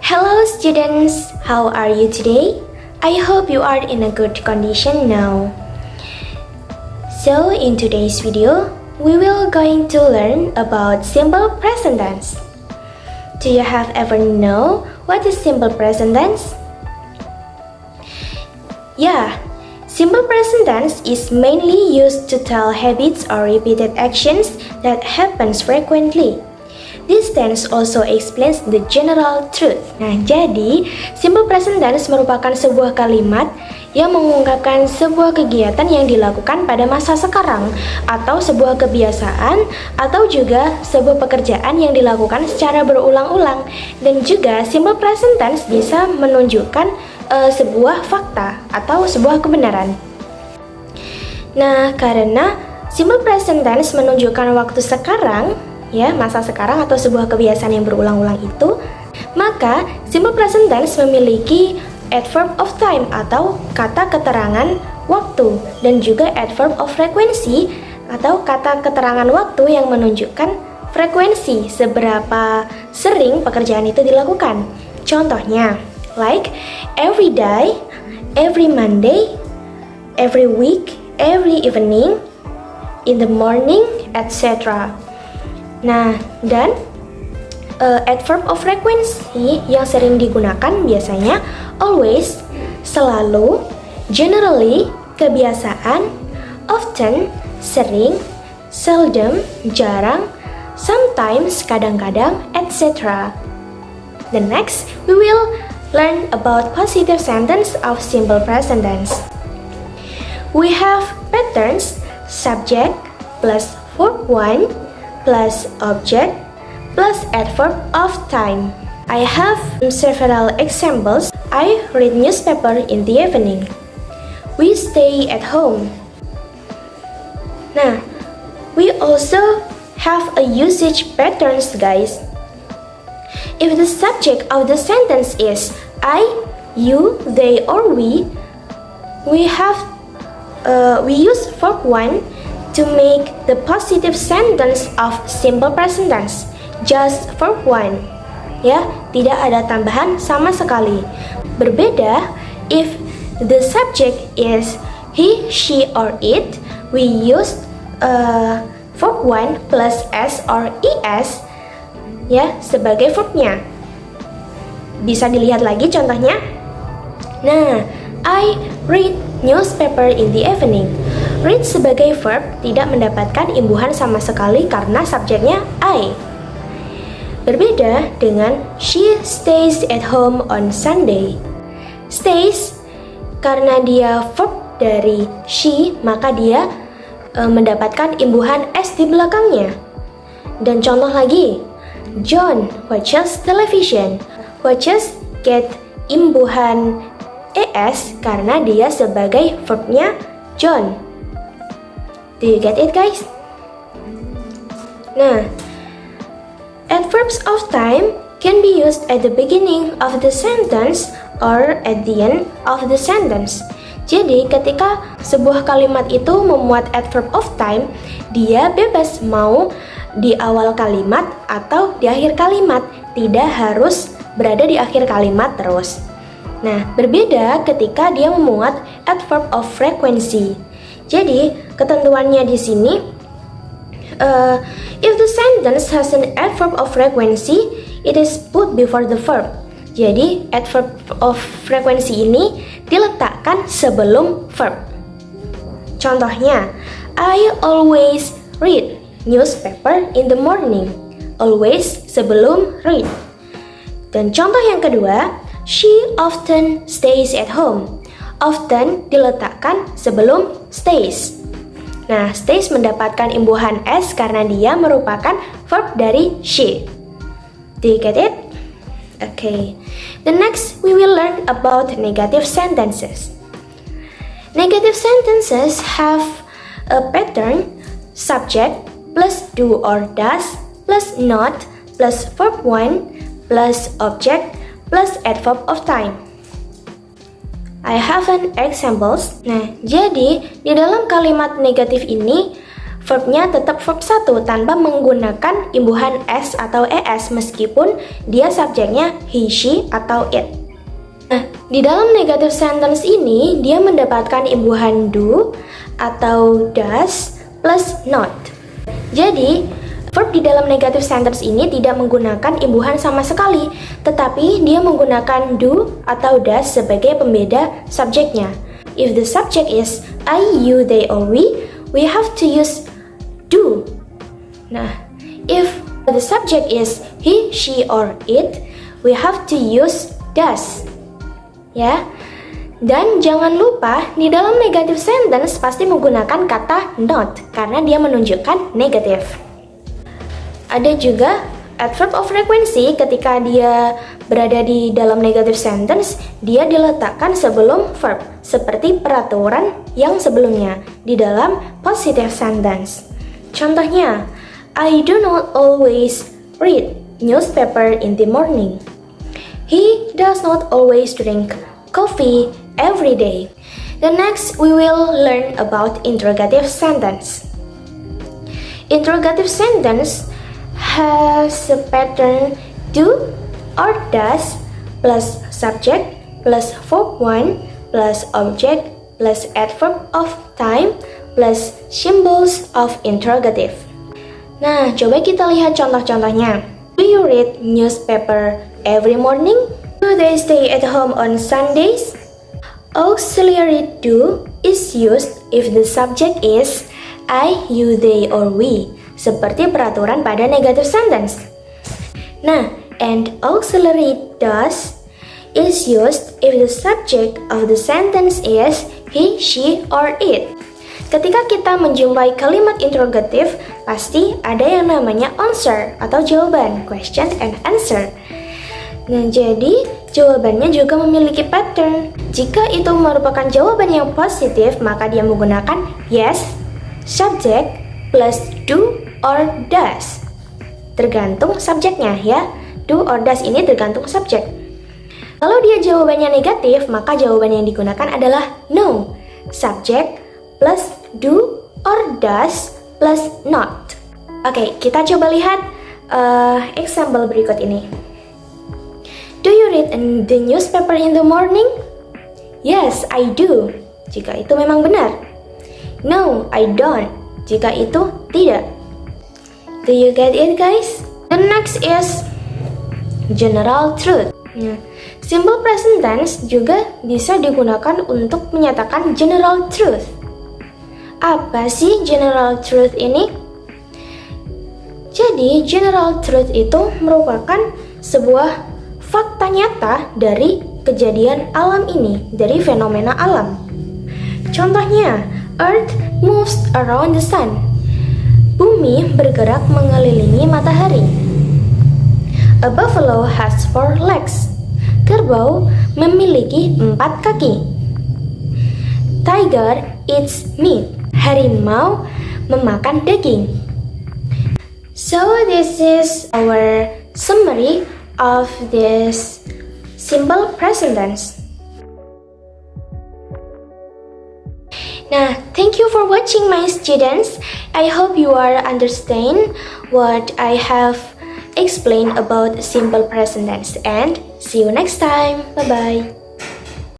Hello students, how are you today? I hope you are in a good condition now. So in today's video, we will going to learn about simple present tense. Do you have ever know what is simple present tense? Yeah, simple present tense is mainly used to tell habits or repeated actions that happens frequently. This tense also explains the general truth. Nah, jadi simple present tense merupakan sebuah kalimat yang mengungkapkan sebuah kegiatan yang dilakukan pada masa sekarang, atau sebuah kebiasaan, atau juga sebuah pekerjaan yang dilakukan secara berulang-ulang. Dan juga simple present tense bisa menunjukkan sebuah fakta atau sebuah kebenaran. Nah, karena simple present tense menunjukkan waktu sekarang, ya, masa sekarang atau sebuah kebiasaan yang berulang-ulang itu, maka simple present tense memiliki adverb of time atau kata keterangan waktu, dan juga adverb of frequency atau kata keterangan waktu yang menunjukkan frekuensi seberapa sering pekerjaan itu dilakukan. Contohnya, like every day, every Monday, every week, every evening, in the morning, etc. Nah, dan adverb of frequency yang sering digunakan biasanya always, selalu, generally, kebiasaan, often, sering, seldom, jarang, sometimes, kadang-kadang, etc. The next, we will learn about positive sentence of simple present tense. We have patterns, subject plus verb 1 plus object plus adverb of time. I have several examples. I read newspaper in the evening. We stay at home. Nah, we also have a usage patterns, guys. If the subject of the sentence is I, you, they, or we use verb 1 to make the positive sentence of simple present tense. Just verb 1. Ya, tidak ada tambahan sama sekali. Berbeda if the subject is he, she, or it, we use verb 1 plus s or es, ya, sebagai verbnya. Bisa dilihat lagi contohnya. Nah, I read newspaper in the evening. Read sebagai verb tidak mendapatkan imbuhan sama sekali karena subjeknya I. Berbeda dengan she stays at home on Sunday. Stays, karena dia verb dari she, maka dia mendapatkan imbuhan s di belakangnya. Dan contoh lagi, John watches television. Watches get imbuhan es karena dia sebagai verbnya John. Do you get it, guys? Nah, adverbs of time can be used at the beginning of the sentence or at the end of the sentence. Jadi, ketika sebuah kalimat itu memuat adverb of time, dia bebas mau di awal kalimat atau di akhir kalimat, tidak harus berada di akhir kalimat terus. Nah, berbeda ketika dia memuat adverb of frequency. Jadi, ketentuannya di sini, if the sentence has an adverb of frequency, it is put before the verb. Jadi, adverb of frequency ini diletakkan sebelum verb. Contohnya, I always read newspaper in the morning. Always sebelum read. Dan contoh yang kedua, she often stays at home. Often diletakkan sebelum stays. Nah, stays mendapatkan imbuhan s karena dia merupakan verb dari she. Do you get it? Okay. The next we will learn about negative sentences. Negative sentences have a pattern, subject plus do or does plus not plus verb 1 plus object plus adverb of time. I have an examples. Nah, jadi di dalam kalimat negatif ini verbnya tetap verb 1 tanpa menggunakan imbuhan s atau es meskipun dia subjeknya he, she, atau it. Nah, di dalam negative sentence ini dia mendapatkan imbuhan do atau does plus not. Jadi, verb di dalam negative sentence ini tidak menggunakan imbuhan sama sekali, tetapi dia menggunakan do atau does sebagai pembeda subjeknya. If the subject is I, you, they, or we have to use do. Nah, if the subject is he, she, or it, we have to use does. Ya. Dan jangan lupa di dalam negative sentence pasti menggunakan kata not karena dia menunjukkan negative. Ada juga adverb of frequency ketika dia berada di dalam negative sentence, dia diletakkan sebelum verb seperti peraturan yang sebelumnya di dalam positive sentence. Contohnya, I do not always read newspaper in the morning. He does not always drink coffee every day. The next, we will learn about interrogative sentence. Interrogative sentence has a pattern do or does plus subject plus verb 1 plus object plus adverb of time plus symbols of interrogative. Nah, coba kita lihat contoh-contohnya. Do you read newspaper every morning? Do they stay at home on Sundays? Auxiliary do is used if the subject is I, you, they, or we, seperti peraturan pada negative sentence. Nah, and auxiliary does is used if the subject of the sentence is he, she, or it. Ketika kita menjumpai kalimat interrogative, pasti ada yang namanya answer atau jawaban, question and answer. Nah, jadi jawabannya juga memiliki pattern. Jika itu merupakan jawaban yang positif, maka dia menggunakan yes, subject, plus do or does. Tergantung subjeknya ya. Do or does ini tergantung subjek. Kalau dia jawabannya negatif, maka jawaban yang digunakan adalah no, subject plus do or does plus not. Oke, kita coba lihat example berikut ini. Do you read the newspaper in the morning? Yes, I do. Jika itu memang benar. No, I don't. Jika itu tidak. Do you get it, guys? The next is general truth. Ya. Simple present tense juga bisa digunakan untuk menyatakan general truth. Apa sih general truth ini? Jadi, general truth itu merupakan sebuah fakta nyata dari kejadian alam ini, dari fenomena alam. Contohnya, Earth moves around the sun. Bumi bergerak mengelilingi matahari. A buffalo has 4 legs. Kerbau memiliki 4 kaki. Tiger eats meat. Harimau memakan daging. So this is our summary of this simple present tense. Now, thank you for watching, my students. I hope you are understand what I have explained about simple present tense, and see you next time. Bye bye.